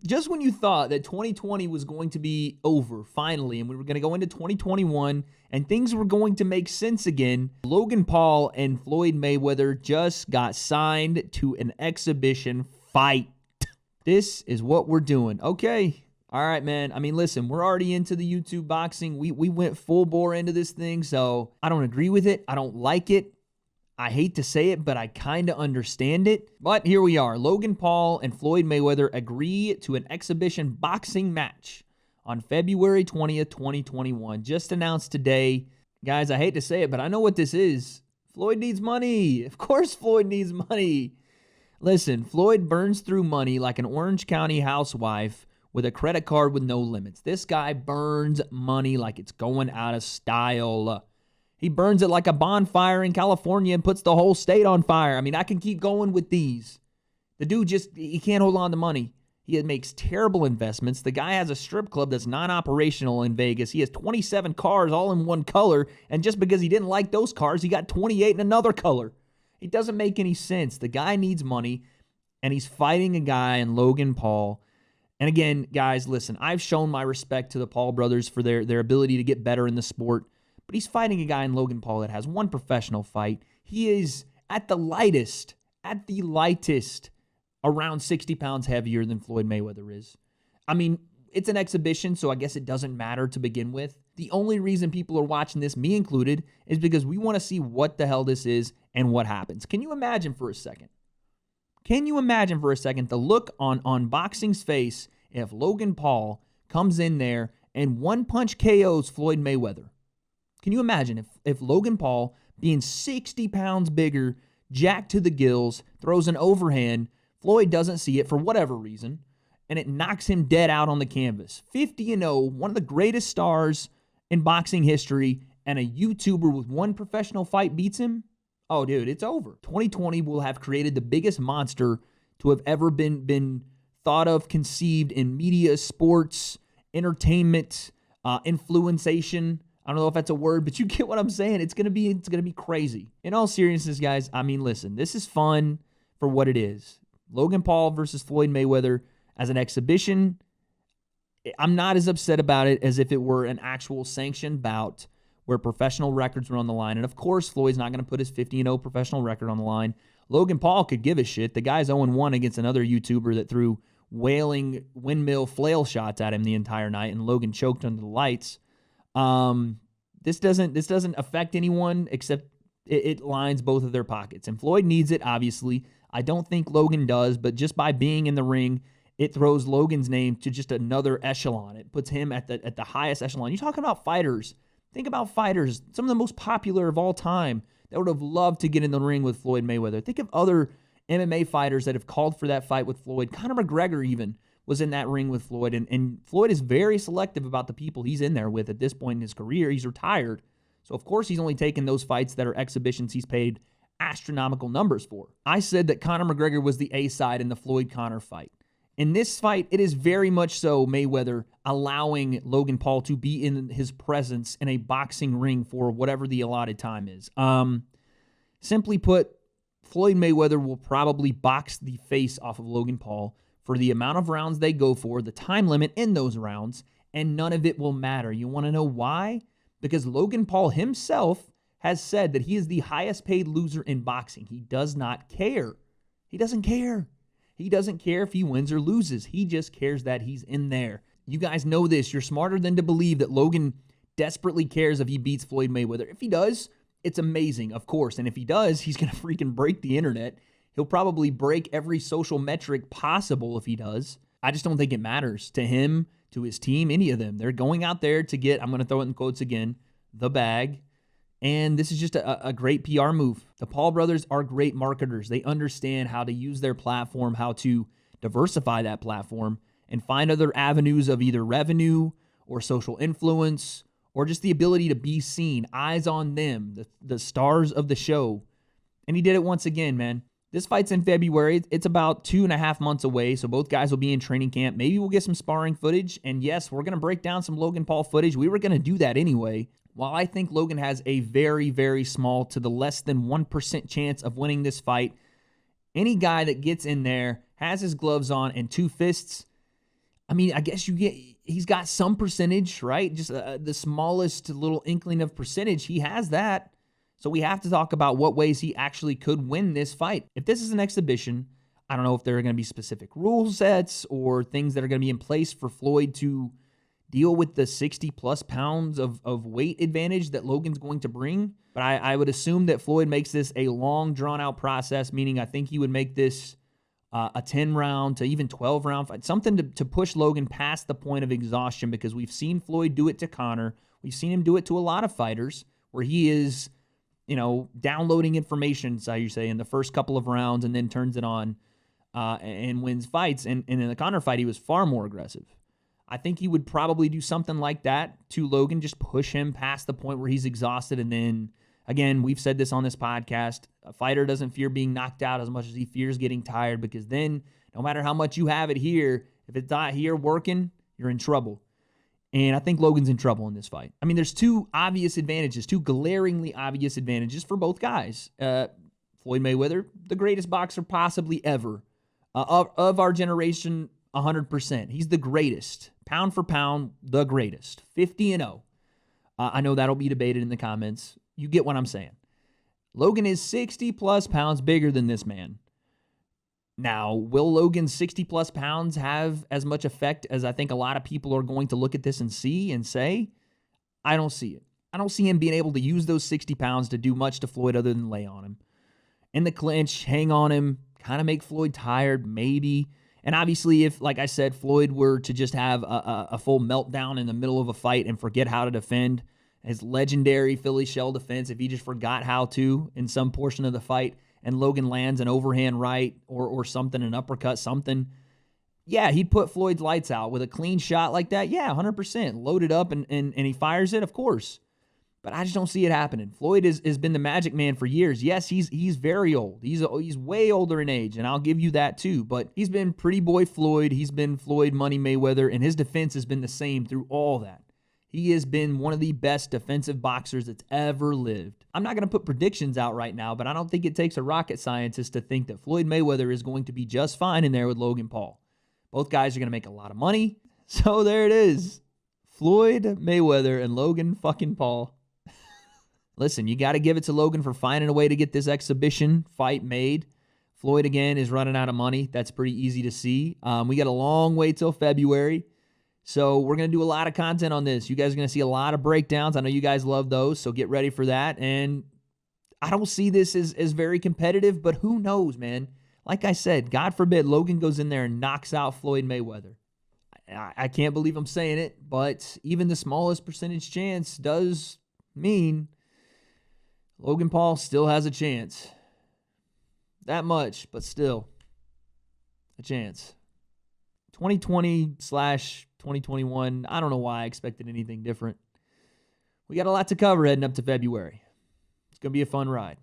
Just when you thought that 2020 was going to be over finally, and we were going to go into 2021 and things were going to make sense again, Logan Paul and Floyd Mayweather just got signed to an exhibition fight. This is what we're doing. Okay. All right, man. I mean, listen, we're already into the YouTube boxing. We went full bore into this thing, so I don't agree with it. I don't like it. I hate to say it, but I kind of understand it. But here we are. Logan Paul and Floyd Mayweather agree to an exhibition boxing match on February 20th, 2021. Just announced today. Guys, I hate to say it, but I know what this is. Floyd needs money. Of course Floyd needs money. Listen, Floyd burns through money like an Orange County housewife with a credit card with no limits. This guy burns money like it's going out of style. He burns it like a bonfire in California and puts the whole state on fire. I mean, I can keep going with these. The dude he can't hold on to money. He makes terrible investments. The guy has a strip club that's non-operational in Vegas. He has 27 cars all in one color, and just because he didn't like those cars, he got 28 in another color. It doesn't make any sense. The guy needs money, and he's fighting a guy in Logan Paul. And again, guys, listen, I've shown my respect to the Paul brothers for their ability to get better in the sport. But he's fighting a guy in Logan Paul that has one professional fight. He is at the lightest, around 60 pounds heavier than Floyd Mayweather is. I mean, it's an exhibition, so I guess it doesn't matter to begin with. The only reason people are watching this, me included, is because we want to see what the hell this is and what happens. Can you imagine for a second? The look on boxing's face if Logan Paul comes in there and one-punch KOs Floyd Mayweather? Can you imagine if Logan Paul, being 60 pounds bigger, jacked to the gills, throws an overhand, Floyd doesn't see it for whatever reason, and it knocks him dead out on the canvas. 50-0, one of the greatest stars in boxing history, and a YouTuber with one professional fight beats him? Oh, dude, it's over. 2020 will have created the biggest monster to have ever been thought of, conceived in media, sports, entertainment, influenciation. I don't know if that's a word, but you get what I'm saying. It's gonna be crazy. In all seriousness, guys, I mean, listen, this is fun for what it is. Logan Paul versus Floyd Mayweather as an exhibition. I'm not as upset about it as if it were an actual sanctioned bout where professional records were on the line. And of course, Floyd's not going to put his 50-0 professional record on the line. Logan Paul could give a shit. The guy's 0-1 against another YouTuber that threw wailing windmill flail shots at him the entire night, and Logan choked under the lights. This doesn't affect anyone except it lines both of their pockets. And Floyd needs it, obviously. I don't think Logan does, but just by being in the ring, it throws Logan's name to just another echelon. It puts him at the highest echelon. You're talking about fighters. Think about fighters, some of the most popular of all time that would have loved to get in the ring with Floyd Mayweather. Think of other MMA fighters that have called for that fight with Floyd. Conor McGregor even was in that ring with Floyd, and Floyd is very selective about the people he's in there with at this point in his career. He's retired, so of course he's only taking those fights that are exhibitions he's paid astronomical numbers for. I said that Conor McGregor was the A-side in the Floyd-Conor fight. In this fight, it is very much so Mayweather allowing Logan Paul to be in his presence in a boxing ring for whatever the allotted time is. Simply put, Floyd Mayweather will probably box the face off of Logan Paul for the amount of rounds they go for, the time limit in those rounds, and none of it will matter. You want to know why? Because Logan Paul himself has said that he is the highest paid loser in boxing. He does not care. He doesn't care. He doesn't care if he wins or loses. He just cares that he's in there. You guys know this. You're smarter than to believe that Logan desperately cares if he beats Floyd Mayweather. If he does, it's amazing, of course. And if he does, he's going to freaking break the internet. He'll probably break every social metric possible if he does. I just don't think it matters to him, to his team, any of them. They're going out there to get, I'm going to throw it in quotes again, the bag. And this is just a great PR move. The Paul brothers are great marketers. They understand how to use their platform, how to diversify that platform, and find other avenues of either revenue or social influence or just the ability to be seen, eyes on them, the stars of the show. And he did it once again, man. This fight's in February. It's about 2.5 months away, so both guys will be in training camp. Maybe we'll get some sparring footage. And yes, we're going to break down some Logan Paul footage. We were going to do that anyway. While I think Logan has a very, very small to the less than 1% chance of winning this fight, any guy that gets in there, has his gloves on and two fists, I mean, I guess he's got some percentage, right? Just the smallest little inkling of percentage. He has that. So we have to talk about what ways he actually could win this fight. If this is an exhibition, I don't know if there are going to be specific rule sets or things that are going to be in place for Floyd to deal with the 60-plus pounds of weight advantage that Logan's going to bring. But I would assume that Floyd makes this a long, drawn-out process, meaning I think he would make this a 10-round to even 12-round fight, something to push Logan past the point of exhaustion, because we've seen Floyd do it to Conor. We've seen him do it to a lot of fighters where he is, downloading information, so you say, in the first couple of rounds and then turns it on and wins fights. And in the Conor fight, he was far more aggressive. I think he would probably do something like that to Logan, just push him past the point where he's exhausted. And then, again, we've said this on this podcast, a fighter doesn't fear being knocked out as much as he fears getting tired, because then no matter how much you have it here, if it's not here working, you're in trouble. And I think Logan's in trouble in this fight. I mean, there's two glaringly obvious advantages for both guys. Floyd Mayweather, the greatest boxer possibly ever, of our generation, 100%. He's the greatest. Pound for pound, the greatest. 50-0. I know that'll be debated in the comments. You get what I'm saying. Logan is 60-plus pounds bigger than this man. Now, will Logan's 60-plus pounds have as much effect as I think a lot of people are going to look at this and see and say? I don't see it. I don't see him being able to use those 60 pounds to do much to Floyd other than lay on him. In the clinch, hang on him, kind of make Floyd tired, maybe. And obviously, if, like I said, Floyd were to just have a full meltdown in the middle of a fight and forget how to defend, his legendary Philly shell defense, if he just forgot how to in some portion of the fight, and Logan lands an overhand right or something, an uppercut, something, yeah, he'd put Floyd's lights out with a clean shot like that. Yeah, 100%. Loaded up and he fires it, of course. But I just don't see it happening. Floyd has been the magic man for years. Yes, he's very old. He's way older in age, and I'll give you that too. But he's been pretty boy Floyd. He's been Floyd Money Mayweather, and his defense has been the same through all that. He has been one of the best defensive boxers that's ever lived. I'm not going to put predictions out right now, but I don't think it takes a rocket scientist to think that Floyd Mayweather is going to be just fine in there with Logan Paul. Both guys are going to make a lot of money. So there it is. Floyd Mayweather and Logan fucking Paul. Listen, you got to give it to Logan for finding a way to get this exhibition fight made. Floyd, again, is running out of money. That's pretty easy to see. We got a long way till February. So we're going to do a lot of content on this. You guys are going to see a lot of breakdowns. I know you guys love those, so get ready for that. And I don't see this as very competitive, but who knows, man? Like I said, God forbid Logan goes in there and knocks out Floyd Mayweather. I can't believe I'm saying it, but even the smallest percentage chance does mean Logan Paul still has a chance. That much, but still a chance. 2020/2021, I don't know why I expected anything different. We got a lot to cover heading up to February. It's going to be a fun ride.